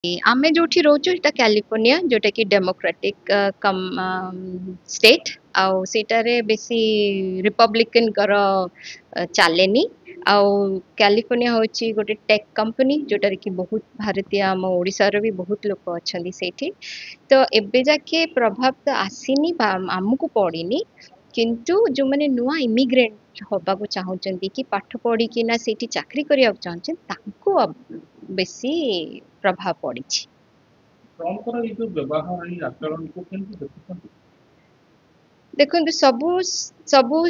आमे जोठी रोचु इटा कैलिफोर्निया जोटा कि डेमोक्रेटिक कम स्टेट आउ सेटारे बेसी रिपब्लिकन कर चलेनी आउ कैलिफोर्निया होची गोटे टेक कंपनी जोटारे कि बहुत भारतीय आम ओडिसा रो भी बहुत लोक अछंदी सेठी तो एबे जाके प्रभाव तो आसीनी आमको पड़ीनी किंतु जो माने नुआ इमिग्रेंट होबा को चाहउचंदी कि पाठ पढ़ी कि ना सेठी चाकरी करिया चाहउचन ताको बेसी प्रभाव पड़ी ट्रम्पर ये जो व्यवहार ये आचरण को केमती देखुछन देखो सबू सबू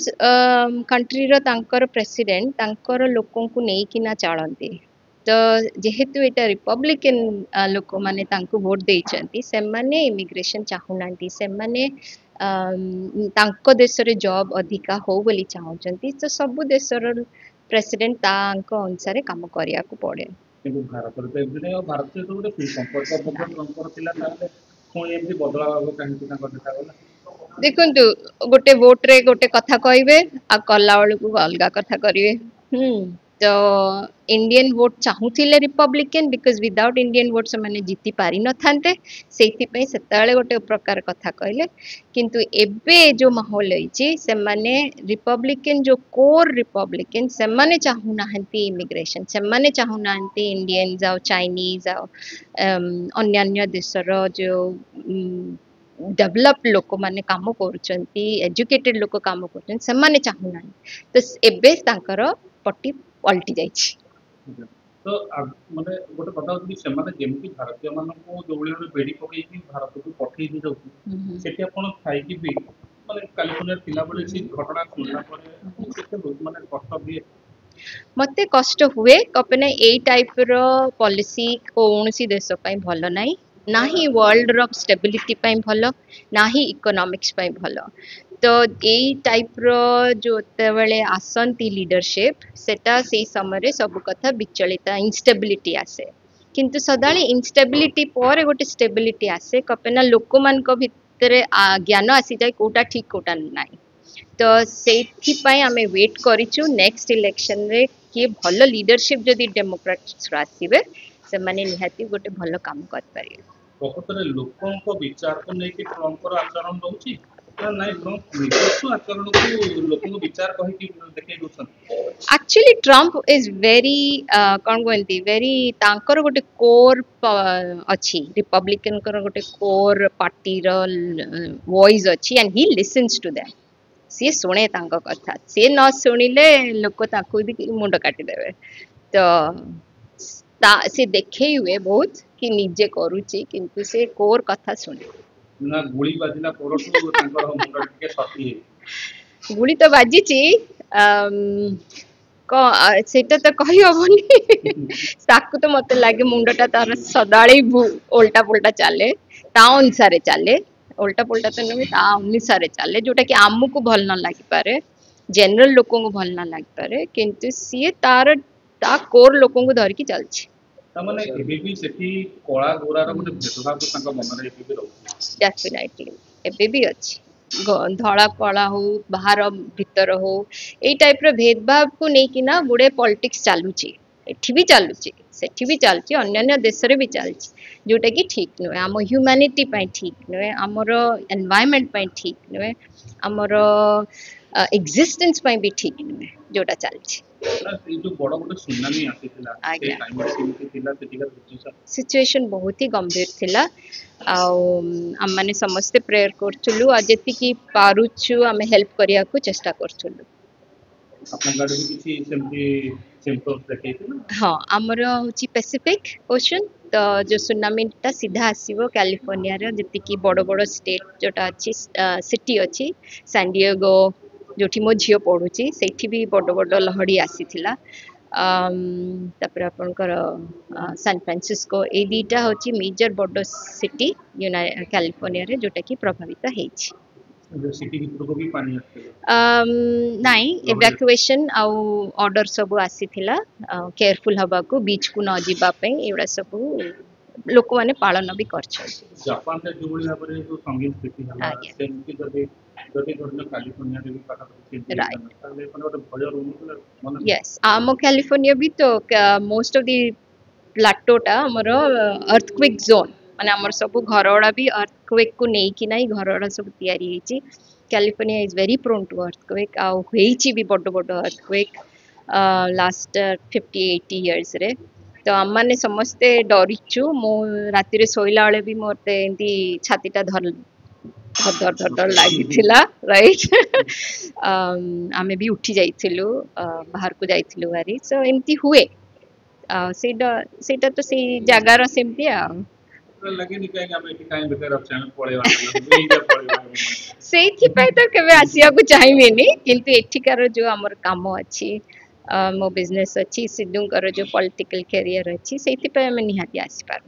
कंट्री रो तांकर प्रेसिडेंट तांकर लोकों को नहीं किना चलती तो जेहेतु एटा रिपब्लिकन लोक माने तांको वोट देइचंती से माने इमिग्रेशन चाहुनांती से माने तांको देश रे जॉब अधिका हो बोली चाहउचंती तो सबू देश रो प्रेसिडेंट तांको अनुसार काम करिया को पड़े କିନ୍ତୁ ଭାରତରେ ତ ଏମିତି ନାହିଁ ଆଉ ଭାରତ ସହିତ ଗୋଟେ ସୁସମ୍ପର୍କ ମଧ୍ୟ ଟ୍ରମ୍ପର ଥିଲା ତାହେଲେ ପୁଣି ଏମିତି ବଦଳା ହବ କାହିଁକି ତାଙ୍କର ଦେଖାଗଲା देखु गोटे वोट रे गोटे कथा कहबे आ कला बेलू अलग कथा करेंगे तो इंडियन वोट चाहूले Republican because without Indian vote से जीति पारि न थांते से गोटे प्रकार कथा कहले किंतु एबे जो माहौल से माने रिपब्लिकन जो कोर रिपब्लिकन से माने चाहूना इमिग्रेशन से माने चाहूना इंडियन जाओ चाइनीज आओ अन्य देशर जो डेवलप लोक माने काम करुचंती एजुकेटेड लोक काम करुचंती से माने चाहूना तो एबे तांकर पट्टी पलटि जाइछि तो माने गोटे कथा होती सेमाने जेमति भारतीय मानको जोबळी भाबे बेडी पकई कि भारत को पठेई दि जाउछि सेठी आपण थाई कि भी माने कैलिफोर्निया थिला बळे सी घटना सुनला परे केते माने कष्ट दिए मते कष्ट हुए कपने एई टाइप रो पॉलिसी कोनसी देश पई भलो नाही ना ही वर्ल्ड रो स्टेबिलिटी पई भलो ना ही इकोनॉमिक्स पई भलो तो एई टाइप रो जो तेबेले आसंती लीडरशिप सेटा से समय सब कथा विचलित इनस्टेबिलिटी आसे किंतु सदाळे इनस्टेबिलिटी पर गोटे स्टेबिलिटी आसे कपेना लोक मान को भितरे ज्ञान आसी जाय कोटा ठीक कोटा नाही तो से आमे वेट करिछु नेक्स्ट इलेक्शन रे कि भलो लीडरशिप जदि डेमोक्रेट्स आसीबे से माने निहाती गोटे भलो काम कर पारिबे प्रकृतरे लोकों को विचार को लेके ट्रम्पर आचरण रहउछि ना नाही ट्रम्प निजस्व आचरण को लोकों को विचार कहि कि देखै दोसन एक्चुअली ट्रम्प इज वेरी कौन कहती वेरी तांकर गोटे कोर अच्छी रिपब्लिकन कर गोटे कोर पार्टी रो वॉइस अच्छी and he listens to them सी शुणे तांको कथा सी न शुणिले लोक ताकू मुंड काटी देबे तो से देखे हुए बहुत कि निजे करूची किंतु से कोर कथा शुणे ना गुली बाजिला परठु तांकर मुंड टिके सती गुली तो बाजिची सेटा तो कही हबनी ताकू तो मते लागे मुंडटा तार सदाळे उल्टा पुल्टा चले ता अनुसार चले उल्टा पुल्टा तो नहीं ता अनुसार चले जोटा कि आमको भल न लगी पारे जनरल लोकों को भल न लगी पारे किंतु सी तार ता कोर लोकों को धर की चलछि ता माने एबे भी सेठी कोळा गोरा रो गोटे भेदभाव तांका मन रे एबे भी रहउछि डेफिनेटली एबे भी अछि धड़ा कला हो बाहर भीतर हो यही टाइप रो भेदभाव को नहीं कि ना गुड़े पॉलिटिक्स चलुची एठी भी चलुची सेठी भी चलची अन्य देश रे भी चलची जोटा कि ठीक नुहे आम ह्यूमैनिटी पई ठीक नुहे आमर एनवायरनमेंट पई ठीक नुहे आमर एक्जिस्टेंस पई भी ठीक नुहे जोटा चलची जो बड़ बड़ सुनामी आसीथिला से टाइम केमती थिला सेटिका सिचुएशन बहुत ही गंभीर थिला आम माने समस्ते प्रेयर करचुलु आ जेति की पारुछु आमे हेल्प करिया को चेष्टा करचुलु आपन गाडी भी किछि सेमती सिम्पटम्स देखैथिला हां हमर होची पैसिफिक ओशन तो जो सुनामीटा सीधा आसीबो कैलिफोर्निया रे जेति की बड़ बड़ स्टेट जोटा अछि सिटी अछि सैन डिएगो जोठी मो झियो पढुची सेठी भी बड़ बड़ लहड़ी आसीथिला तापर आपनकर सैन फ्रांसिस्को ए दीटा होची मेजर बड़ सिटी कैलिफोर्निया रे जोटा की प्रभावित हेछि जो सिटी भितर को भी पानी आछे नाई इवैक्यूएशन आउ ऑर्डर सब आसीथिला केयरफुल हबा को बीच को न जिबा पे एवडा सब लोक माने पालन भी करछ जापान रे जोबळी भाबरे जो संगीत स्थिति हला सेमति जदि धरन कैलिफोर्निया रे भी पाटा ताले कोन भय रहउछि मन यस आम कैलिफोर्निया भी तो मोस्ट ऑफ द ପ୍ଲାଟୋଟା ଆମର ଅର୍ଥକ୍ୱିକ୍ ଜୋନ୍, ମାନେ ଆମର ସବୁ ଘରଗୁଡ଼ା ବି ଅର୍ଥକ୍ୱିକ୍ କୁ ନେଇକି ନାହିଁ ଘରଗୁଡ଼ା ସବୁ ତିଆରି ହେଇଛି। California is very prone to earthquake, ଆଉ ହେଇଛି ବି ବଡ଼ ବଡ଼ ଅର୍ଥକ୍ୱିକ୍ ଲାଷ୍ଟ 50-80 ଇୟର୍ସରେ। ତ ଆମମାନେ ସମସ୍ତେ ଡରିଛୁ। ମୁଁ ରାତିରେ ଶୋଇଲା ବେଳେ ବି ମୋତେ ଏମିତି ଛାତିଟା ଧର ଧର ଲାଗିଥିଲା, ରାଇଟ୍। ଆମେ ବି ଉଠି ଯାଇଥିଲୁ, ବାହାରକୁ ଯାଇଥିଲୁ ଭାରି। ସୋ ଏମିତି ହୁଏ, ସେଇଟା ସେଇଟା ତ ସେଇ ଜାଗାର ସେମିତି ଆଉ। ଲାଗେନି କାହିଁକି ଆମେ ଏଠି କାହିଁ ବେକାର ଅଛୁ, ଆମେ ପଳେଇବା ଇଣ୍ଡିଆ ପଳେଇବା। ସେଇଥିପାଇଁ ତ କେବେ ଆସିବାକୁ ଚାହିଁବେନି, କିନ୍ତୁ ଏଠିକାର ଯୋଉ ଆମର କାମ ଅଛି, ମୋ ବିଜନେସ୍ ଅଛି, ସିଦ୍ଧୁଙ୍କର ଯୋଉ ପଲିଟିକାଲ କ୍ୟାରିୟର ଅଛି, ସେଇଥିପାଇଁ ଆମେ ନିହାତି ଆସିପାରୁ।